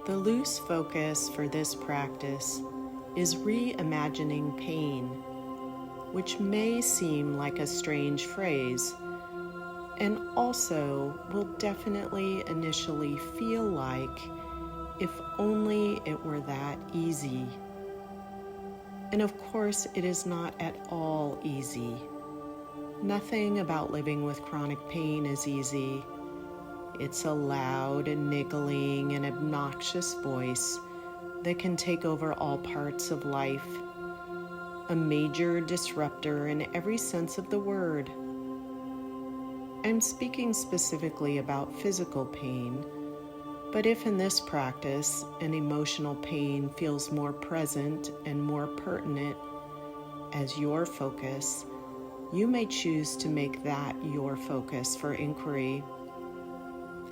The loose focus for this practice is reimagining pain, which may seem like a strange phrase, and also will definitely initially feel like if only it were that easy. And of course, it is not at all easy. Nothing about living with chronic pain is easy. It's a loud and niggling and obnoxious voice that can take over all parts of life, a major disruptor in every sense of the word. I'm speaking specifically about physical pain, but if in this practice an emotional pain feels more present and more pertinent as your focus, you may choose to make that your focus for inquiry.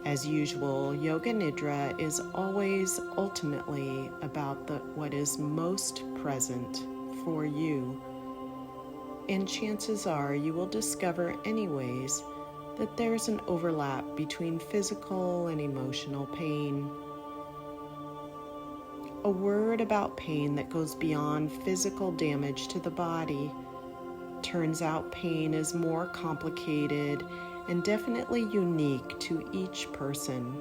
As usual, Yoga Nidra is always ultimately about what is most present for you, and chances are you will discover anyways that there's an overlap between physical and emotional pain. A word about pain that goes beyond physical damage to the body. Turns out pain is more complicated and definitely unique to each person.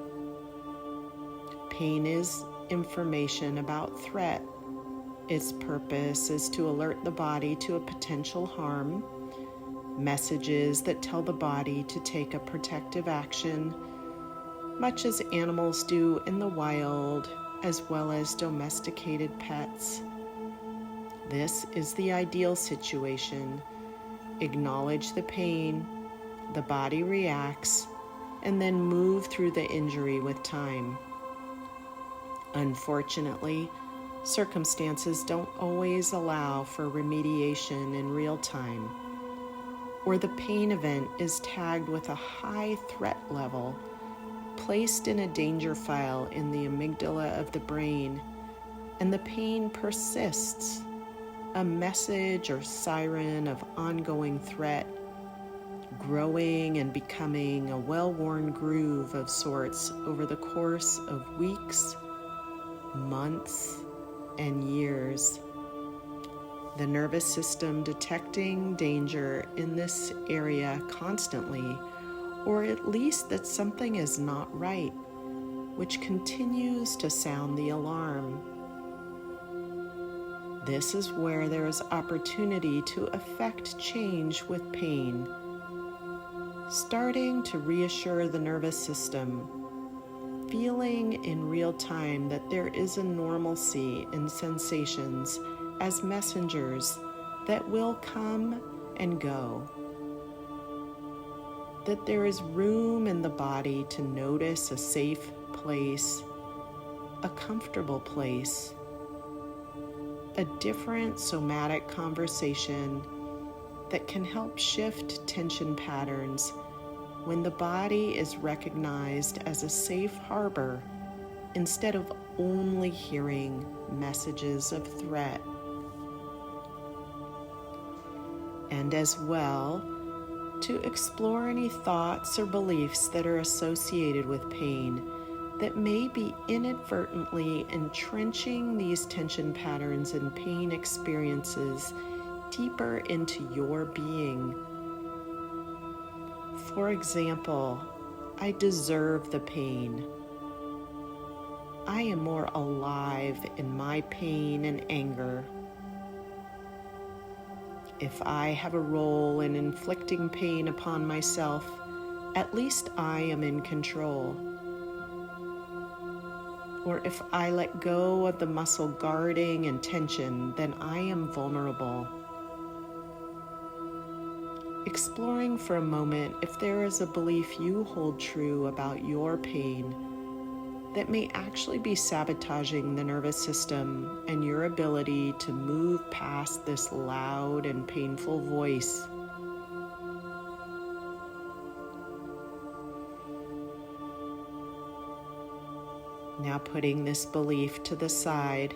Pain is information about threat. Its purpose is to alert the body to a potential harm, messages that tell the body to take a protective action, much as animals do in the wild, as well as domesticated pets. This is the ideal situation. Acknowledge the pain, the body reacts, and then move through the injury with time. Unfortunately, circumstances don't always allow for remediation in real time, or the pain event is tagged with a high threat level, placed in a danger file in the amygdala of the brain, and the pain persists, a message or siren of ongoing threat, growing and becoming a well-worn groove of sorts over the course of weeks, months, and years. The nervous system detecting danger in this area constantly, or at least that something is not right, which continues to sound the alarm. This is where there is opportunity to effect change with pain, starting to reassure the nervous system, feeling in real time that there is a normalcy in sensations as messengers that will come and go, that there is room in the body to notice a safe place, a comfortable place, a different somatic conversation that can help shift tension patterns when the body is recognized as a safe harbor instead of only hearing messages of threat. And as well, to explore any thoughts or beliefs that are associated with pain that may be inadvertently entrenching these tension patterns and pain experiences deeper into your being. For example, I deserve the pain. I am more alive in my pain and anger. If I have a role in inflicting pain upon myself, at least I am in control. Or if I let go of the muscle guarding and tension, then I am vulnerable. Exploring for a moment if there is a belief you hold true about your pain that may actually be sabotaging the nervous system and your ability to move past this loud and painful voice. Now putting this belief to the side,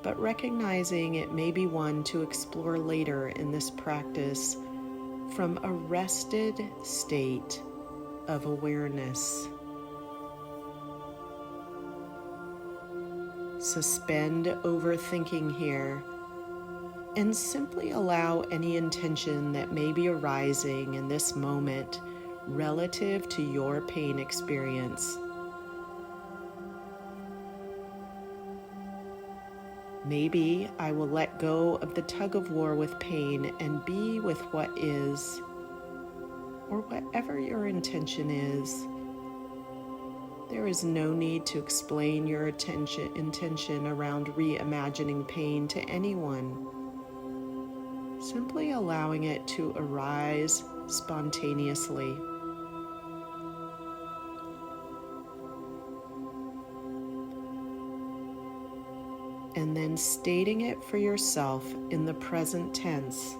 but recognizing it may be one to explore later in this practice from a rested state of awareness. Suspend overthinking here and simply allow any intention that may be arising in this moment relative to your pain experience. Maybe I will let go of the tug of war with pain and be with what is, or whatever your intention is. There is no need to explain your intention around reimagining pain to anyone. Simply allowing it to arise spontaneously. And then stating it for yourself in the present tense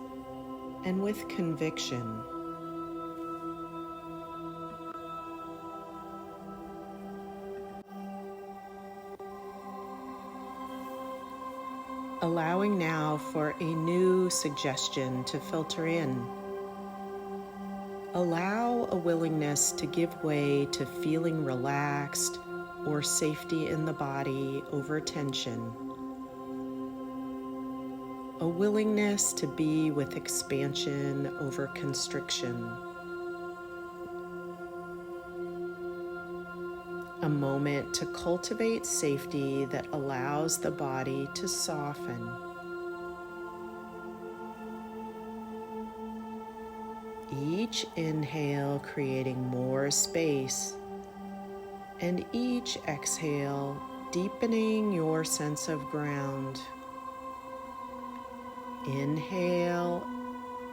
and with conviction. Allowing now for a new suggestion to filter in. Allow a willingness to give way to feeling relaxed or safety in the body over tension. A willingness to be with expansion over constriction. A moment to cultivate safety that allows the body to soften. Each inhale creating more space, and each exhale deepening your sense of ground. Inhale,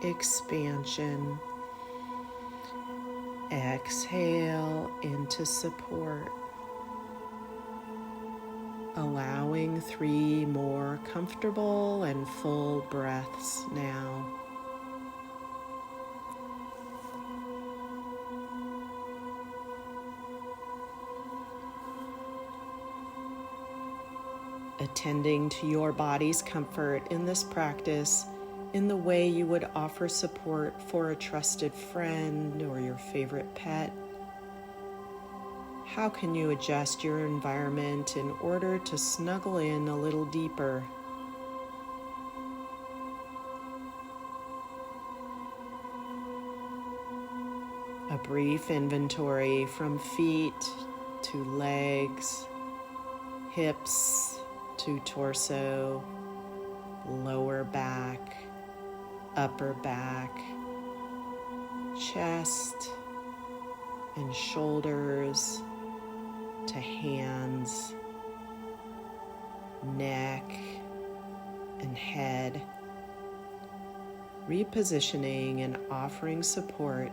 expansion. Exhale into support. Allowing 3 more comfortable and full breaths now. Attending to your body's comfort in this practice in the way you would offer support for a trusted friend or your favorite pet. How can you adjust your environment in order to snuggle in a little deeper? A brief inventory from feet to legs, hips to torso, lower back, upper back, chest and shoulders to hands, neck and head, repositioning and offering support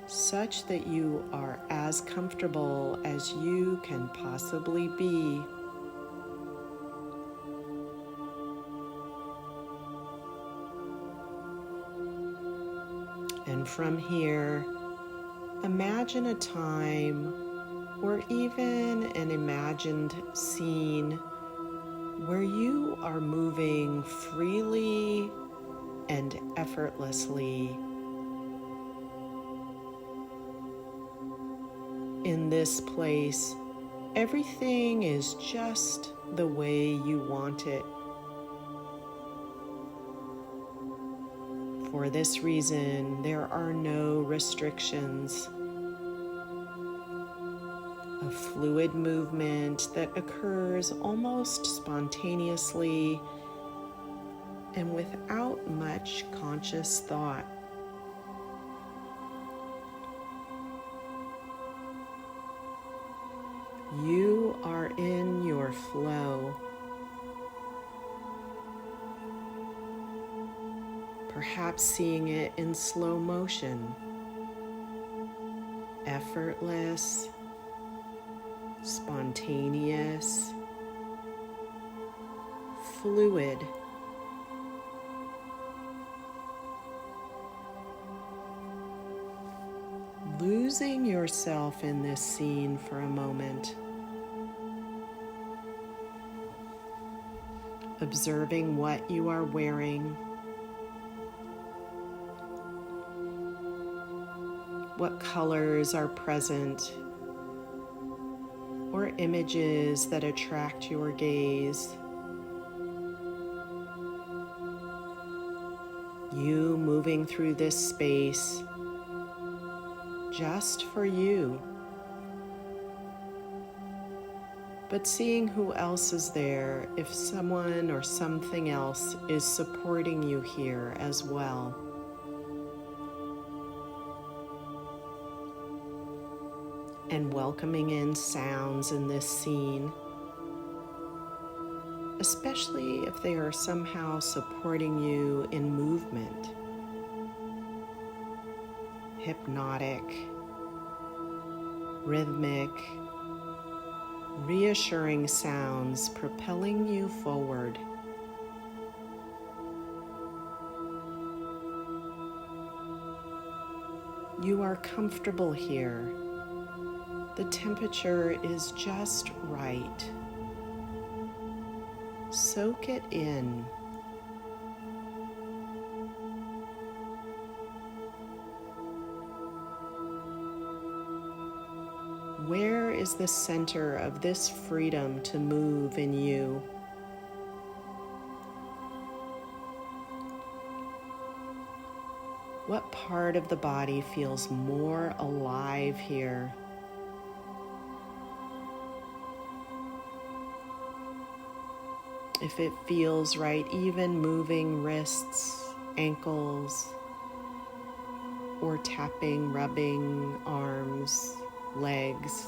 such that you are as comfortable as you can possibly be. And from here, imagine a time or even an imagined scene where you are moving freely and effortlessly. In this place, everything is just the way you want it. For this reason, there are no restrictions. A fluid movement that occurs almost spontaneously and without much conscious thought. You are in your flow. Perhaps seeing it in slow motion, effortless, spontaneous, fluid. Losing yourself in this scene for a moment. Observing what you are wearing. What colors are present? or images that attract your gaze. You moving through this space just for you, but seeing who else is there, if someone or something else is supporting you here as well. And welcoming in sounds in this scene, especially if they are somehow supporting you in movement. Hypnotic, rhythmic, reassuring sounds propelling you forward. You are comfortable here. The temperature is just right. Soak it in. Where is the center of this freedom to move in you? What part of the body feels more alive here? If it feels right, even moving wrists, ankles, or tapping, rubbing arms, legs.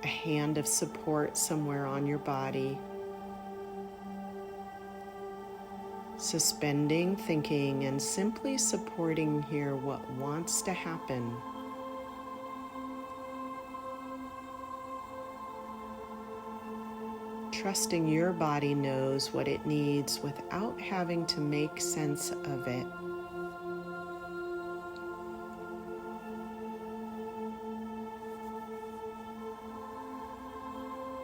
A hand of support somewhere on your body. Suspending thinking and simply supporting here what wants to happen. Trusting your body knows what it needs without having to make sense of it.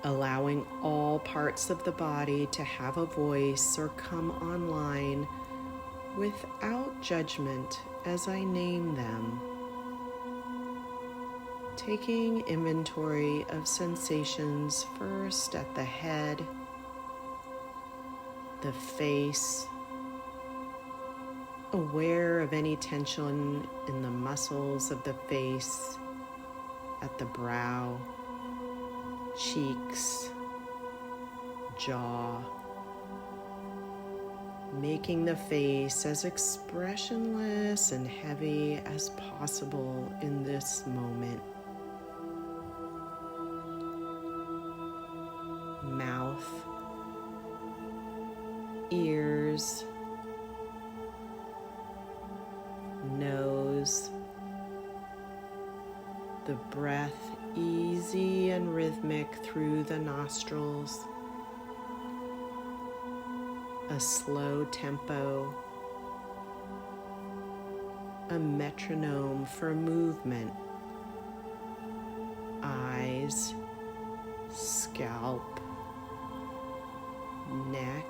Allowing all parts of the body to have a voice or come online without judgment as I name them. Taking inventory of sensations first at the head, the face, aware of any tension in the muscles of the face, at the brow, cheeks, jaw, making the face as expressionless and heavy as possible in this moment. Mouth, ears, nose, the breath easy and rhythmic through the nostrils, a slow tempo, a metronome for movement, eyes, scalp, neck,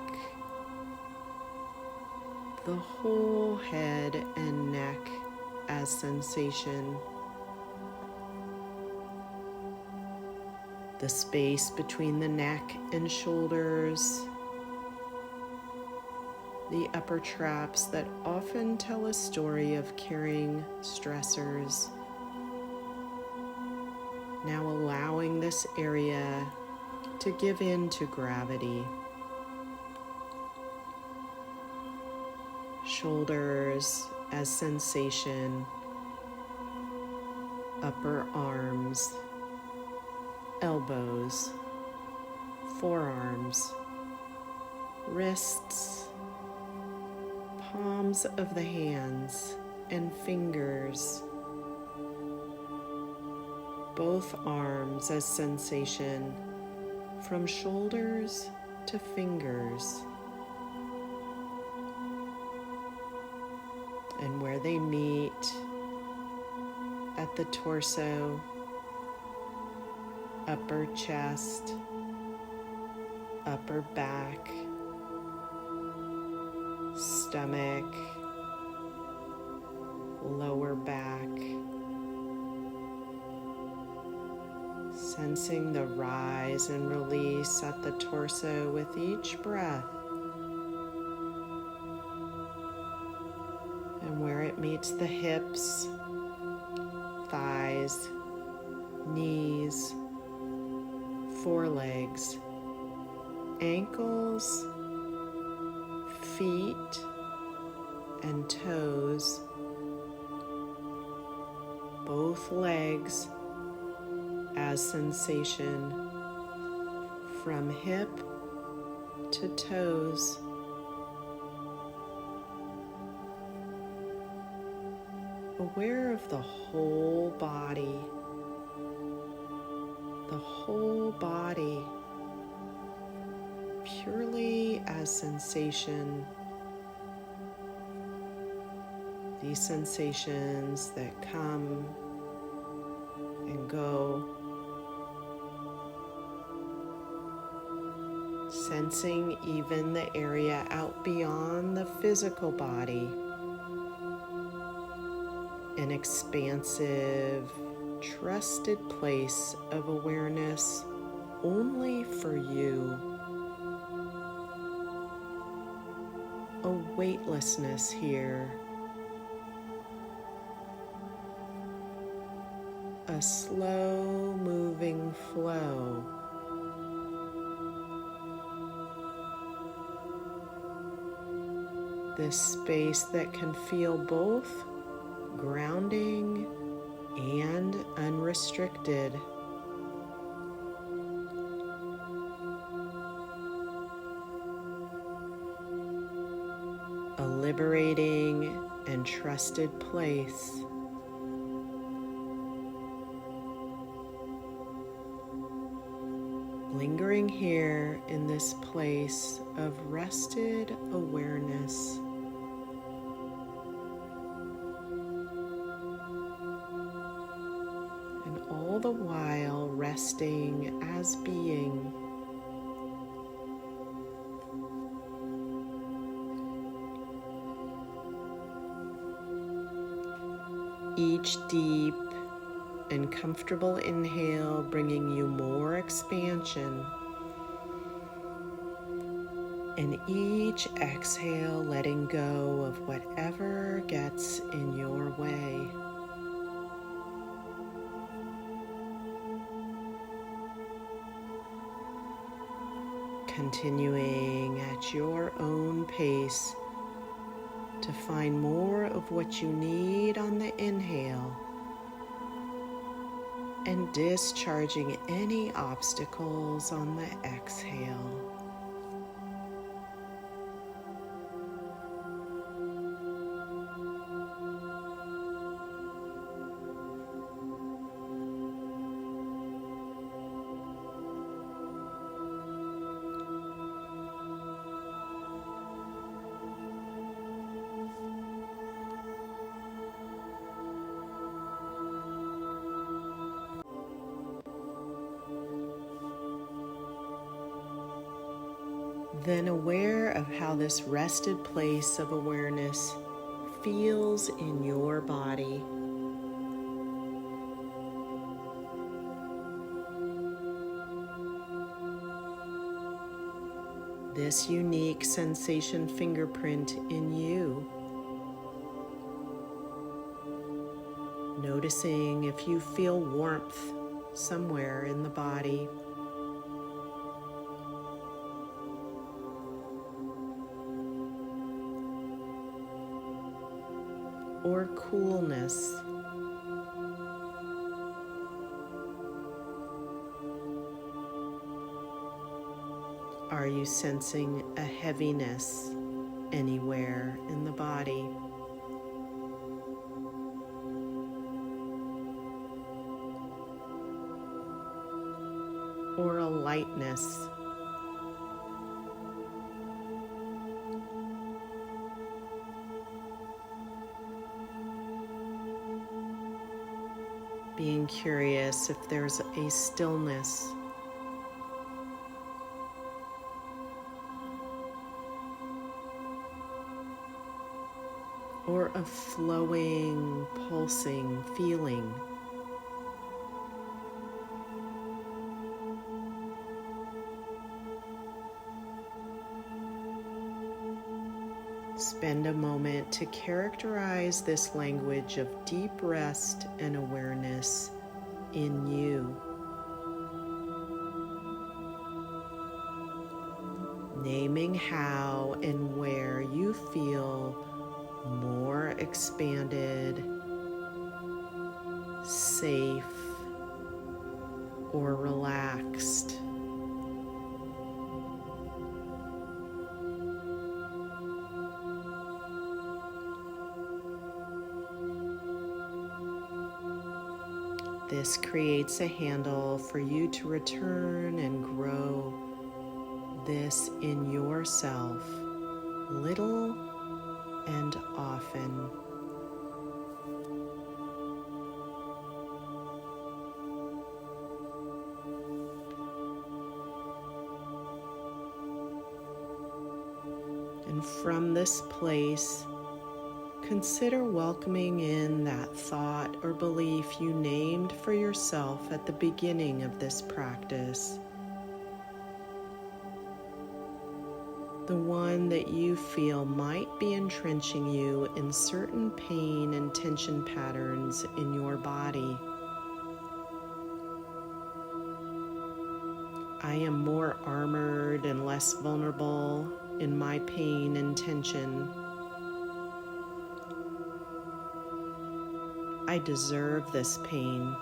the whole head and neck as sensation. The space between the neck and shoulders, the upper traps that often tell a story of carrying stressors. Now allowing this area to give in to gravity. Shoulders as sensation, upper arms, elbows, forearms, wrists, palms of the hands and fingers, both arms as sensation from shoulders to fingers, and where they meet at the torso, upper chest, upper back, stomach, lower back, Sensing the rise and release at the torso with each breath, and where it meets the hips, thighs, knees, forelegs, ankles, feet, and toes, both legs as sensation from hip to toes. Aware of the whole body, purely as sensation. These sensations that come and go. Sensing even the area out beyond the physical body. An expansive, trusted place of awareness only for you. A weightlessness here. A slow moving flow. This space that can feel both grounding and unrestricted. A liberating and trusted place. Lingering here in this place of rested awareness. And all the while resting as being. Each deep and comfortable inhale bringing you more expansion, and each exhale letting go of whatever gets in your way. Continuing at your own pace to find more of what you need on the inhale, and discharging any obstacles on the exhale. Then aware of how this rested place of awareness feels in your body. This unique sensation fingerprint in you. Noticing if you feel warmth somewhere in the body. Or coolness. Are you sensing a heaviness anywhere in the body? Or a lightness? Being curious if there's a stillness. Or a flowing, pulsing feeling. Spend a moment to characterize this language of deep rest and awareness in you. Naming how and where you feel more expanded, safe, or relaxed. This creates a handle for you to return and grow this in yourself, little and often. And from this place, consider welcoming in that thought or belief you named for yourself at the beginning of this practice. The one that you feel might be entrenching you in certain pain and tension patterns in your body. I am more armored and less vulnerable in my pain and tension. I deserve this pain.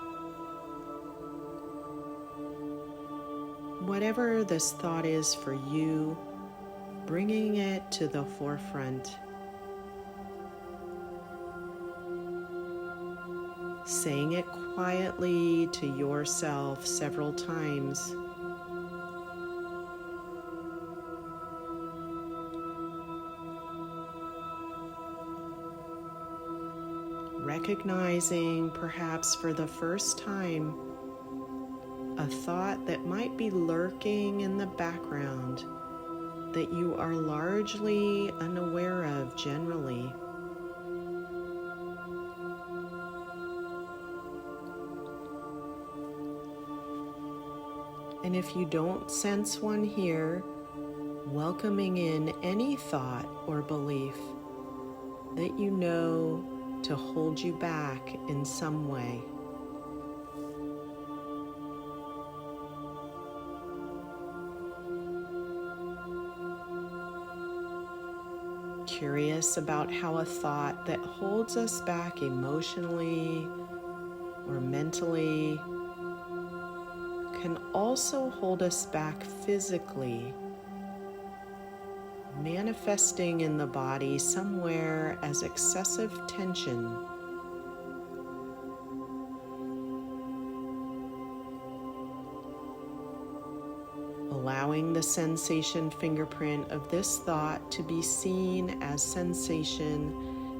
Whatever this thought is for you, bringing it to the forefront. Saying it quietly to yourself several times. Recognizing, perhaps for the first time, a thought that might be lurking in the background that you are largely unaware of generally. And if you don't sense one here, welcoming in any thought or belief that you know to hold you back in some way. Curious about how a thought that holds us back emotionally or mentally can also hold us back physically, manifesting in the body somewhere as excessive tension. Allowing the sensation fingerprint of this thought to be seen as sensation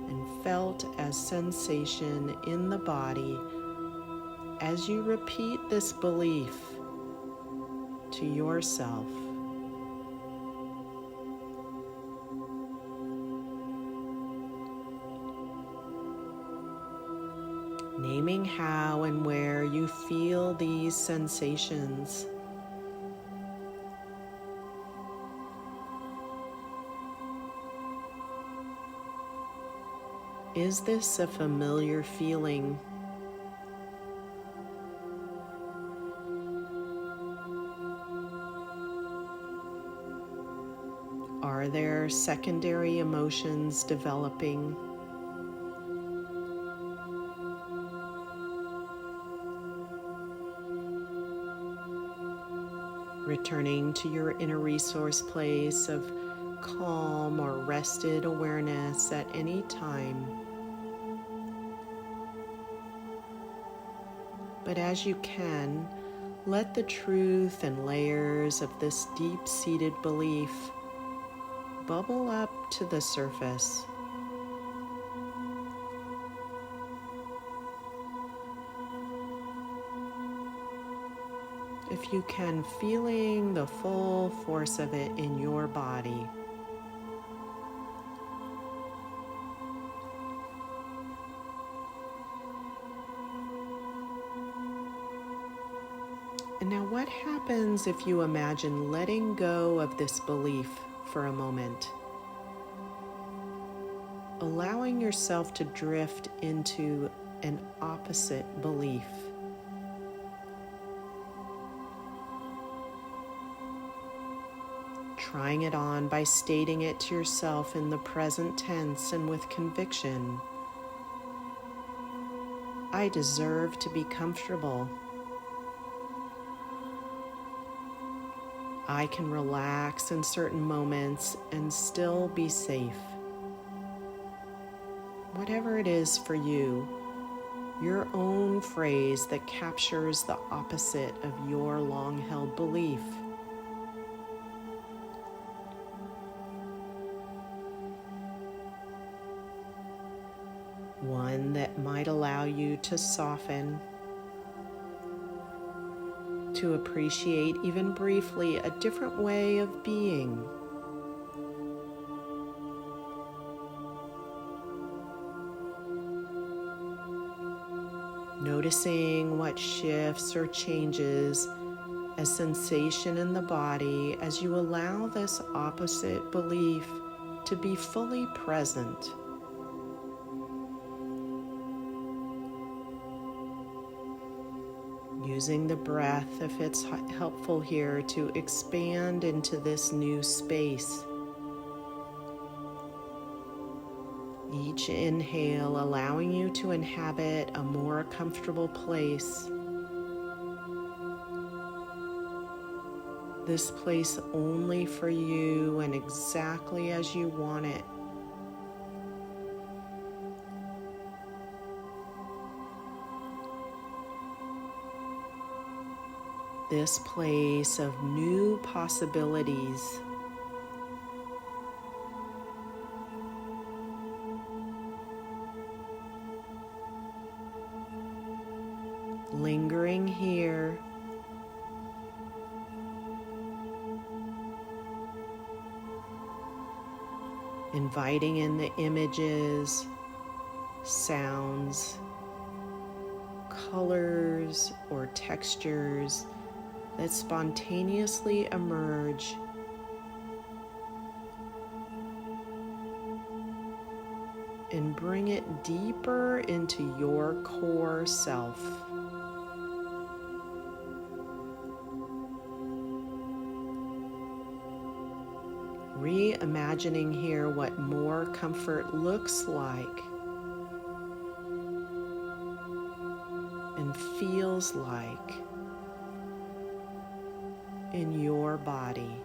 and felt as sensation in the body as you repeat this belief to yourself. Naming how and where you feel these sensations. Is this a familiar feeling? Are there secondary emotions developing? Returning to your inner resource place of calm or rested awareness at any time. But as you can, let the truth and layers of this deep-seated belief bubble up to the surface. If you can, feeling the full force of it in your body. And now what happens if you imagine letting go of this belief for a moment? allowing yourself to drift into an opposite belief. Trying it on by stating it to yourself in the present tense and with conviction. I deserve to be comfortable. I can relax in certain moments and still be safe. Whatever it is for you, your own phrase that captures the opposite of your long-held belief. One that might allow you to soften, to appreciate even briefly a different way of being. Noticing what shifts or changes as sensation in the body as you allow this opposite belief to be fully present. Using the breath, if it's helpful here, to expand into this new space. Each inhale allowing you to inhabit a more comfortable place. This place only for you and exactly as you want it. This place of new possibilities. Lingering here. Inviting in the images, sounds, colors, or textures that spontaneously emerge. And bring it deeper into your core self. Reimagining here what more comfort looks like and feels like in your body.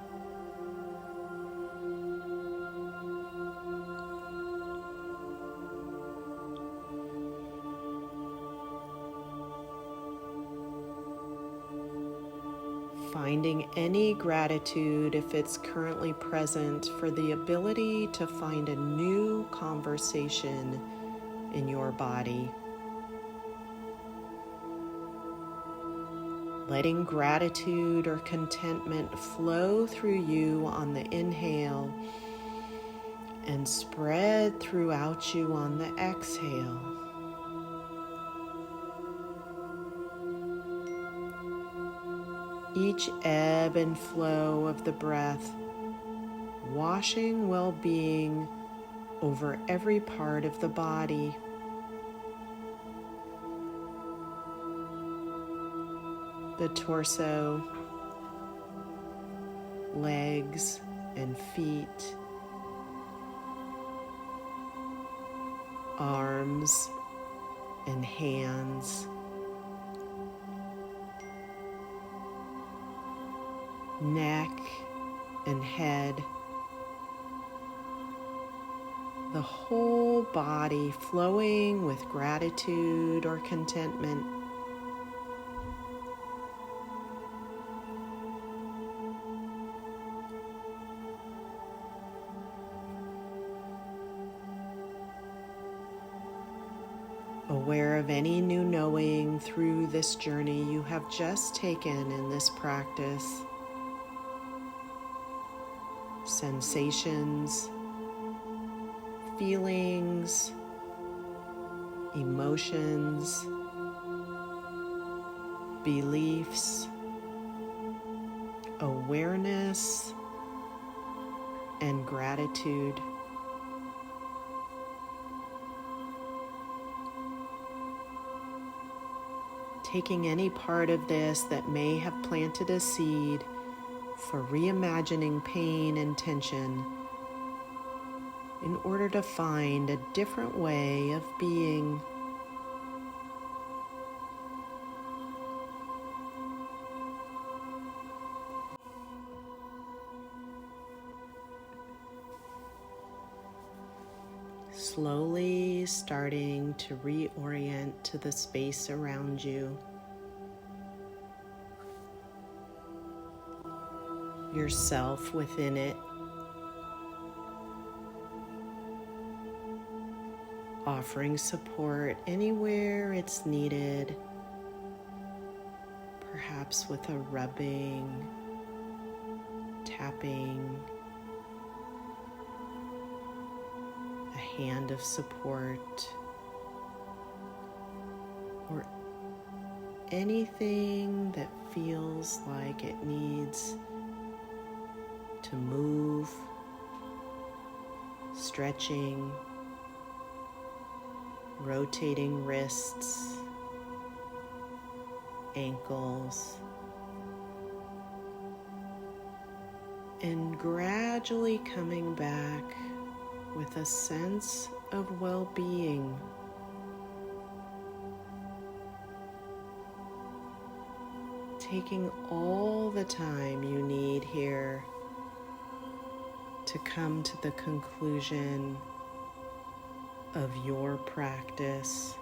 Finding any gratitude, if it's currently present, for the ability to find a new conversation in your body. Letting gratitude or contentment flow through you on the inhale and spread throughout you on the exhale. Each ebb and flow of the breath, washing well-being over every part of the body. The torso, legs and feet, arms and hands, neck and head, the whole body flowing with gratitude or contentment. Aware of any new knowing through this journey you have just taken in this practice. Sensations, feelings, emotions, beliefs, awareness, and gratitude. taking any part of this that may have planted a seed for reimagining pain and tension in order to find a different way of being. Slowly starting to reorient to the space around you. Yourself within it. Offering support anywhere it's needed, perhaps with a rubbing, tapping, a hand of support, or anything that feels like it needs to move, stretching, rotating wrists, ankles, and gradually coming back with a sense of well-being. Taking all the time you need here to come to the conclusion of your practice.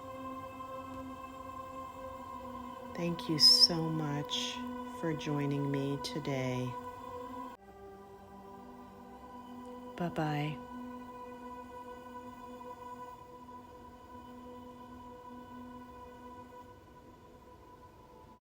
Thank you so much for joining me today. Bye-bye.